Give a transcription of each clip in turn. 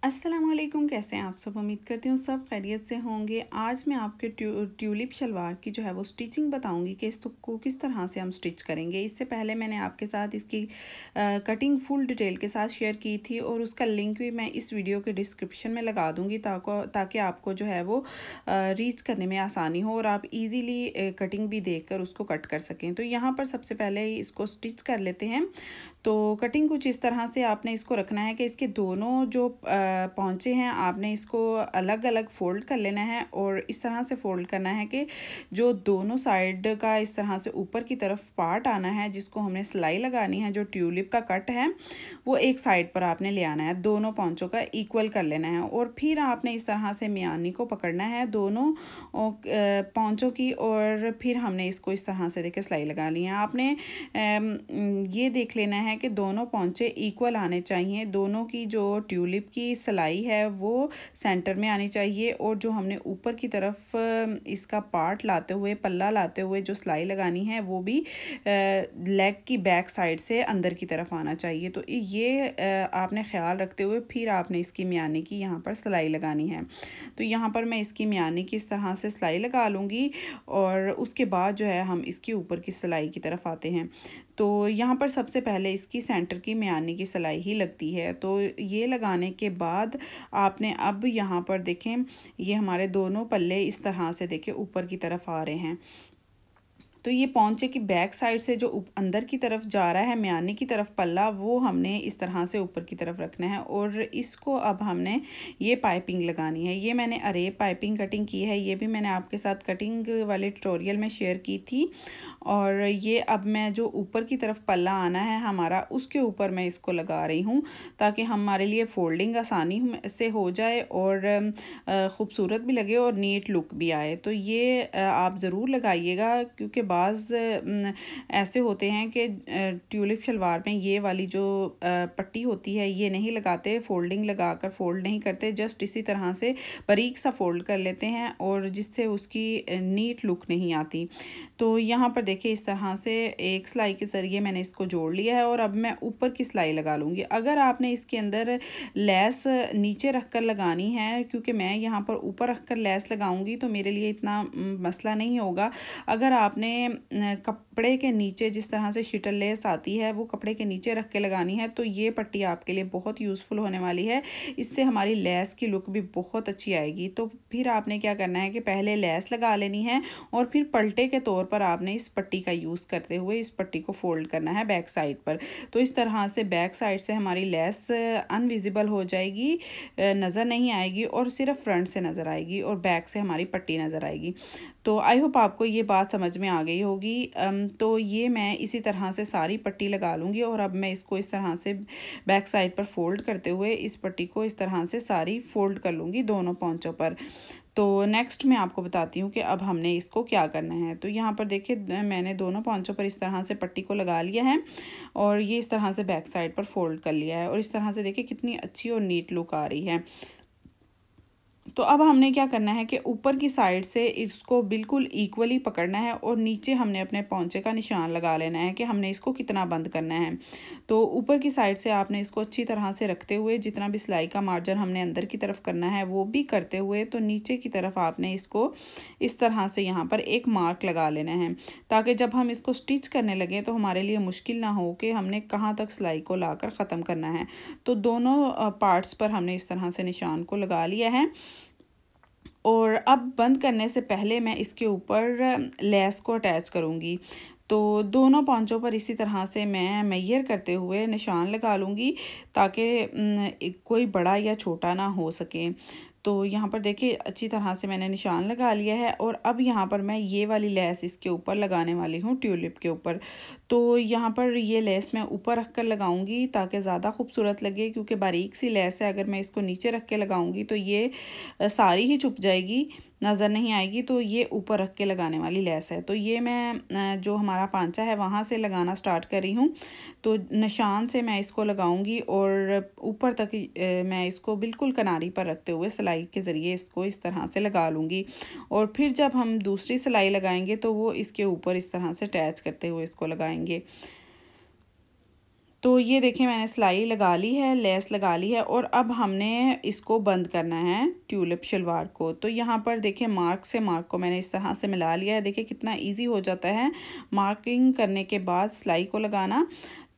अस्सलामुअलैकुम, कैसे हैं आप सब। उम्मीद करती हूँ सब खैरियत से होंगे। आज मैं आपके ट्यूलिप शलवार की जो है वो स्टिचिंग बताऊंगी कि इसको किस तरह से हम स्टिच करेंगे। इससे पहले मैंने आपके साथ इसकी कटिंग फुल डिटेल के साथ शेयर की थी और उसका लिंक भी मैं इस वीडियो के डिस्क्रिप्शन में लगा दूंगी ताकि आपको जो है वो रीच करने में आसानी हो और आप इजीली कटिंग भी देखकर उसको कट कर सकें। तो यहाँ पर सबसे पहले ही इसको स्टिच कर लेते हैं। तो कटिंग कुछ इस तरह से आपने इसको रखना है कि इसके दोनों जो पहुँचे हैं आपने इसको अलग अलग फ़ोल्ड कर लेना है और इस तरह से फ़ोल्ड करना है कि जो दोनों साइड का इस तरह से ऊपर की तरफ पार्ट आना है जिसको हमने सिलाई लगानी है, जो ट्यूलिप का कट है वो एक साइड पर आपने ले आना है, दोनों पहुँचों का इक्वल कर लेना है और फिर आपने इस तरह से मियानी को पकड़ना है दोनों पहुँचों की और फिर हमने इसको इस तरह से देखिए सिलाई लगानी है। आपने ये देख लेना है कि दोनों पहुँचे इक्वल आने चाहिए, दोनों की जो ट्यूलिप की सिलाई है वो सेंटर में आनी चाहिए और जो हमने ऊपर की तरफ इसका पार्ट लाते हुए पल्ला लाते हुए जो सिलाई लगानी है वो भी लेग की बैक साइड से अंदर की तरफ आना चाहिए। तो ये आपने ख्याल रखते हुए फिर आपने इसकी मियानी की यहाँ पर सिलाई लगानी है। तो यहाँ पर मैं इसकी मियानी की इस तरह से सिलाई लगा लूँगी और उसके बाद जो है हम इसके ऊपर की सिलाई की तरफ आते हैं। तो यहाँ पर सबसे पहले इसकी सेंटर की मियानी की सिलाई ही लगती है। तो ये लगाने के बाद आपने अब यहाँ पर देखें ये हमारे दोनों पल्ले इस तरह से देखें ऊपर की तरफ आ रहे हैं। तो ये पौंचे की बैक साइड से जो अंदर की तरफ जा रहा है मियानी की तरफ पल्ला वो हमने इस तरह से ऊपर की तरफ रखना है और इसको अब हमने ये पाइपिंग लगानी है। ये मैंने अरे पाइपिंग कटिंग की है, ये भी मैंने आपके साथ कटिंग वाले ट्यूटोरियल में शेयर की थी। और ये अब मैं जो ऊपर की तरफ पल्ला आना है हमारा उसके ऊपर मैं इसको लगा रही हूँ ताकि हमारे लिए फोल्डिंग आसानी से हो जाए और ख़ूबसूरत भी लगे और नीट लुक भी आए। तो ये आप ज़रूर लगाइएगा क्योंकि बाज़ ऐसे होते हैं कि ट्यूलिप शलवार में ये वाली जो पट्टी होती है ये नहीं लगाते, फोल्डिंग लगाकर फोल्ड नहीं करते, जस्ट इसी तरह से बारीक सा फोल्ड कर लेते हैं और जिससे उसकी नीट लुक नहीं आती। तो यहाँ पर देखिए इस तरह से एक सिलाई के ज़रिए मैंने इसको जोड़ लिया है और अब मैं ऊपर की सिलाई लगा लूँगी। अगर आपने इसके अंदर लेस नीचे रख कर लगानी है, क्योंकि मैं यहाँ पर ऊपर रख कर लेस लगाऊंगी तो मेरे लिए इतना मसला नहीं होगा। अगर आपने कपड़े के नीचे जिस तरह से शिटल लेस आती है वो कपड़े के नीचे रख के लगानी है तो ये पट्टी आपके लिए बहुत यूज़फुल होने वाली है। इससे हमारी लेस की लुक भी बहुत अच्छी आएगी। तो फिर आपने क्या करना है कि पहले लेस लगा लेनी है और फिर पलटे के तौर पर आपने इस पट्टी का यूज़ करते हुए इस पट्टी को फोल्ड करना है बैक साइड पर। तो इस तरह से बैक साइड से हमारी लेस अनविजिबल हो जाएगी, नज़र नहीं आएगी और सिर्फ फ्रंट से नज़र आएगी और बैक से हमारी पट्टी नज़र आएगी। तो आई होप आपको ये बात समझ में आ गई होगी। तो ये मैं इसी तरह से सारी पट्टी लगा लूँगी और अब मैं इसको इस तरह से बैक साइड पर फोल्ड करते हुए इस पट्टी को इस तरह से सारी फोल्ड कर लूँगी दोनों पहुँचों पर। तो नेक्स्ट मैं आपको बताती हूँ कि अब हमने इसको क्या करना है। तो यहाँ पर देखिए मैंने दोनों पहुँचों पर इस तरह से पट्टी को लगा लिया है और ये इस तरह से बैक साइड पर फोल्ड कर लिया है और इस तरह से देखिए कितनी अच्छी और नीट लुक आ रही है। तो अब हमने क्या करना है कि ऊपर की साइड से इसको बिल्कुल इक्वली पकड़ना है और नीचे हमने अपने पौंचे का निशान लगा लेना है कि हमने इसको कितना बंद करना है। तो ऊपर की साइड से आपने इसको अच्छी तरह से रखते हुए जितना भी सिलाई का मार्जिन हमने अंदर की तरफ करना है वो भी करते हुए तो नीचे की तरफ आपने इसको इस तरह से यहाँ पर एक मार्क लगा लेना है ताकि जब हम इसको स्टिच करने लगें तो हमारे लिए मुश्किल ना हो कि हमने कहाँ तक सिलाई को लाकर ख़त्म करना है। तो दोनों पार्ट्स पर हमने इस तरह से निशान को लगा लिया है और अब बंद करने से पहले मैं इसके ऊपर लेस को अटैच करूँगी। तो दोनों पॉंचों पर इसी तरह से मैं मेजर करते हुए निशान लगा लूँगी ताकि कोई बड़ा या छोटा ना हो सके। तो यहाँ पर देखिए अच्छी तरह से मैंने निशान लगा लिया है और अब यहाँ पर मैं ये वाली लेस इसके ऊपर लगाने वाली हूँ ट्यूलिप के ऊपर। तो यहाँ पर ये लेस मैं ऊपर रख कर लगाऊंगी ताकि ज़्यादा खूबसूरत लगे, क्योंकि बारीक सी लेस है, अगर मैं इसको नीचे रख के लगाऊंगी तो ये सारी ही छुप जाएगी, नज़र नहीं आएगी। तो ये ऊपर रख के लगाने वाली लेस है। तो ये मैं जो हमारा पांचा है वहाँ से लगाना स्टार्ट कर रही हूँ। तो निशान से मैं इसको लगाऊंगी और ऊपर तक मैं इसको बिल्कुल किनारी पर रखते हुए सिलाई के ज़रिए इसको इस तरह से लगा लूँगी और फिर जब हम दूसरी सिलाई लगाएंगे तो वो इसके ऊपर इस तरह से अटैच करते हुए इसको लगाएंगे। तो ये देखिए मैंने सिलाई लगा ली है, लेस लगा ली है और अब हमने इसको बंद करना है ट्यूलिप शलवार को। तो यहाँ पर देखिए मार्क से मार्क को मैंने इस तरह से मिला लिया है। देखिए कितना इजी हो जाता है मार्किंग करने के बाद सिलाई को लगाना।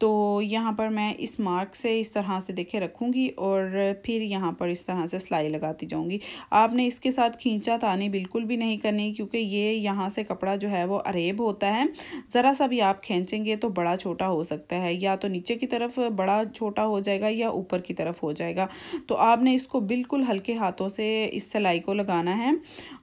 तो यहाँ पर मैं इस मार्क से इस तरह से देखिए रखूँगी और फिर यहाँ पर इस तरह से सिलाई लगाती जाऊँगी। आपने इसके साथ खींचा तानी बिल्कुल भी नहीं करनी, क्योंकि ये यहाँ से कपड़ा जो है वो अरेब होता है। ज़रा सा भी आप खींचेंगे तो बड़ा छोटा हो सकता है, या तो नीचे की तरफ बड़ा छोटा हो जाएगा या ऊपर की तरफ हो जाएगा। तो आपने इसको बिल्कुल हल्के हाथों से इस सिलाई को लगाना है,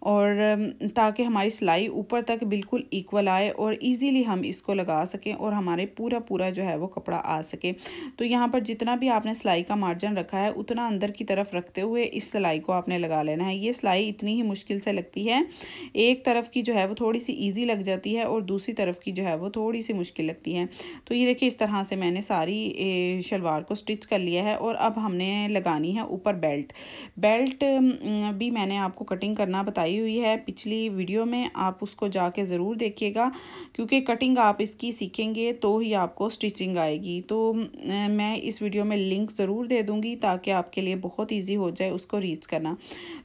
और ताकि हमारी सिलाई ऊपर तक बिल्कुल इक्वल आए और इजीली हम इसको लगा सकें और हमारे पूरा जो है वो कपड़ा आ सके। तो यहाँ पर जितना भी आपने सिलाई का मार्जिन रखा है उतना अंदर की तरफ रखते हुए इस सिलाई को आपने लगा लेना है। ये सिलाई इतनी ही मुश्किल से लगती है, एक तरफ की जो है वो थोड़ी सी ईजी लग जाती है और दूसरी तरफ की जो है वो थोड़ी सी मुश्किल लगती है। तो ये देखिए इस तरह से मैंने सारी शलवार को स्टिच कर लिया है और अब हमने लगानी है ऊपर बेल्ट। बेल्ट भी मैंने आपको कटिंग करना बताई हुई है पिछली वीडियो में, आप उसको जाके ज़रूर देखिएगा, क्योंकि कटिंग आप इसकी सीखेंगे तो ही आपको स्टिचिंग आएगी। तो मैं इस वीडियो में लिंक ज़रूर दे दूँगी ताकि आपके लिए बहुत ईजी हो जाए उसको रीच करना।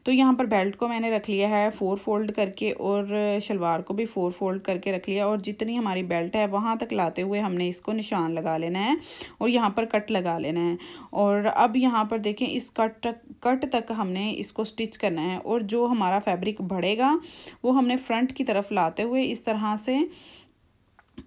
तो यहाँ पर बेल्ट को मैंने रख लिया है 4 फोल्ड करके और शलवार को भी 4 फोल्ड करके रख लिया, और जितनी हमारी बेल्ट है वहाँ तक लाते हुए हमने इसको निशान लगा लेना है और यहाँ पर कट लगा लेना है। और अब यहाँ पर देखें इस कट तक हमने इसको स्टिच करना है, और जो हमारा फैब्रिक बढ़ेगा वो हमने फ्रंट की तरफ लाते हुए इस तरह से,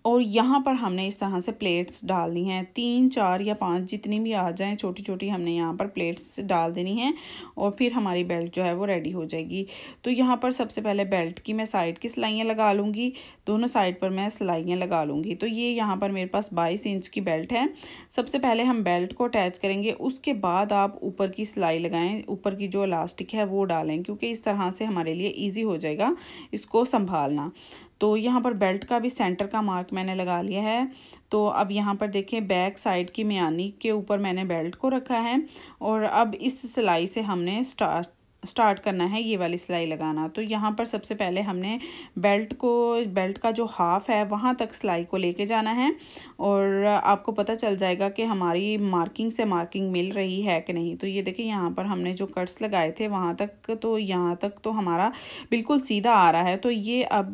और यहाँ पर हमने इस तरह से प्लेट्स डालनी हैं 3 4 या 5 जितनी भी आ जाएं, छोटी छोटी हमने यहाँ पर प्लेट्स डाल देनी है और फिर हमारी बेल्ट जो है वो रेडी हो जाएगी। तो यहाँ पर सबसे पहले बेल्ट की मैं साइड की सिलाइयाँ लगा लूँगी, दोनों साइड पर मैं सिलाइयाँ लगा लूँगी। तो ये यहाँ पर मेरे पास 22 इंच की बेल्ट है। सबसे पहले हम बेल्ट को अटैच करेंगे, उसके बाद आप ऊपर की सिलाई लगाएँ, ऊपर की जो इलास्टिक है वो डालें, क्योंकि इस तरह से हमारे लिए ईजी हो जाएगा इसको संभालना। तो यहाँ पर बेल्ट का भी सेंटर का मार्क मैंने लगा लिया है। तो अब यहाँ पर देखें बैक साइड की मियानी के ऊपर मैंने बेल्ट को रखा है, और अब इस सिलाई से हमने स्टार्ट करना है ये वाली सिलाई लगाना। तो यहाँ पर सबसे पहले हमने बेल्ट का जो हाफ है वहाँ तक सिलाई को लेके जाना है, और आपको पता चल जाएगा कि हमारी मार्किंग से मार्किंग मिल रही है कि नहीं। तो ये देखिए यहाँ पर हमने जो कट्स लगाए थे वहाँ तक, तो यहाँ तक तो हमारा बिल्कुल सीधा आ रहा है। तो ये अब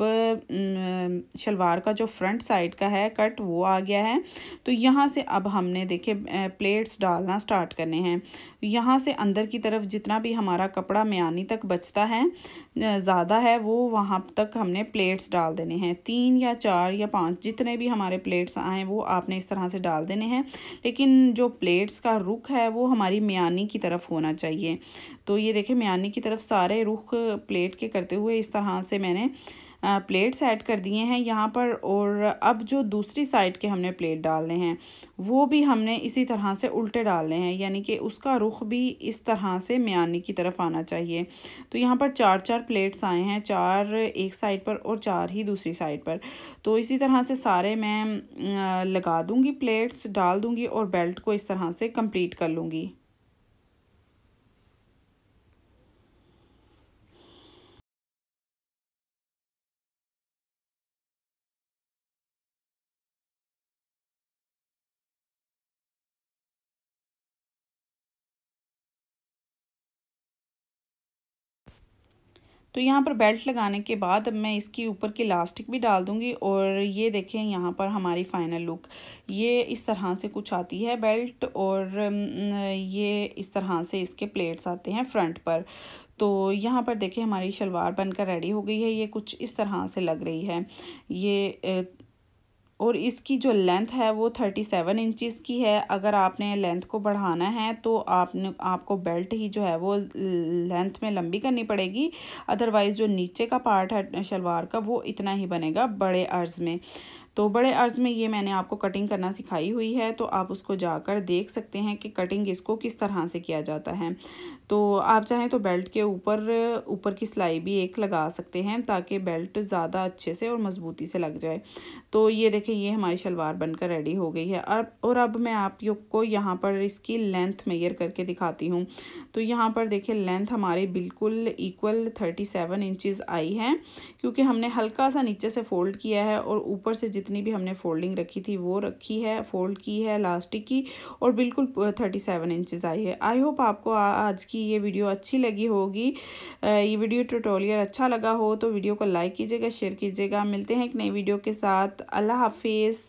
शलवार का जो फ्रंट साइड का है कट वो आ गया है। तो यहाँ से अब हमने देखे प्लेट्स डालना स्टार्ट करने हैं। यहाँ से अंदर की तरफ जितना भी हमारा कपड़ा मियानी तक बचता है ज़्यादा है, वो वहाँ तक हमने प्लेट्स डाल देने हैं। 3 या 4 या 5 जितने भी हमारे प्लेट्स आए वो आपने इस तरह से डाल देने हैं, लेकिन जो प्लेट्स का रुख है वो हमारी मियानी की तरफ होना चाहिए। तो ये देखिए मियानी की तरफ सारे रुख प्लेट के करते हुए इस तरह से मैंने प्लेट्स ऐड कर दिए हैं यहाँ पर। और अब जो दूसरी साइड के हमने प्लेट डालने हैं वो भी हमने इसी तरह से उल्टे डालने हैं, यानी कि उसका रुख भी इस तरह से मियानी की तरफ आना चाहिए। तो यहाँ पर 4 प्लेट्स आए हैं, 4 एक साइड पर और 4 ही दूसरी साइड पर। तो इसी तरह से सारे मैं लगा दूँगी, प्लेट्स डाल दूँगी और बेल्ट को इस तरह से कंप्लीट कर लूँगी। तो यहाँ पर बेल्ट लगाने के बाद अब मैं इसकी ऊपर की इलास्टिक भी डाल दूँगी, और ये देखें यहाँ पर हमारी फाइनल लुक ये इस तरह से कुछ आती है बेल्ट, और ये इस तरह से इसके प्लेट्स आते हैं फ्रंट पर। तो यहाँ पर देखिए हमारी शलवार बनकर रेडी हो गई है, ये कुछ इस तरह से लग रही है ये। और इसकी जो लेंथ है वो 37 इंचज़ की है। अगर आपने लेंथ को बढ़ाना है तो आपको बेल्ट ही जो है वो लेंथ में लंबी करनी पड़ेगी, अदरवाइज़ जो नीचे का पार्ट है शलवार का वो इतना ही बनेगा बड़े अर्ज़ में। तो बड़े अर्ज़ में ये मैंने आपको कटिंग करना सिखाई हुई है, तो आप उसको जाकर देख सकते हैं कि कटिंग इसको किस तरह से किया जाता है। तो आप चाहें तो बेल्ट के ऊपर की सिलाई भी एक लगा सकते हैं ताकि बेल्ट ज़्यादा अच्छे से और मज़बूती से लग जाए। तो ये देखें ये हमारी शलवार बनकर रेडी हो गई है। अब मैं आप को यहाँ पर इसकी लेंथ मेजर करके दिखाती हूँ। तो यहाँ पर देखिए लेंथ हमारी बिल्कुल इक्वल 37 इंचज़ आई है, क्योंकि हमने हल्का सा नीचे से फोल्ड किया है और ऊपर से जितनी भी हमने फोल्डिंग रखी थी वो रखी है, फोल्ड की है इलास्टिक की, और बिल्कुल 37 इंचज़ आई है। आई होप आपको आज की ये वीडियो अच्छी लगी होगी। ये वीडियो ट्यूटोरियल अच्छा लगा हो तो वीडियो को लाइक कीजिएगा, शेयर कीजिएगा। मिलते हैं एक नई वीडियो के साथ। अल्लाह हाफिज़।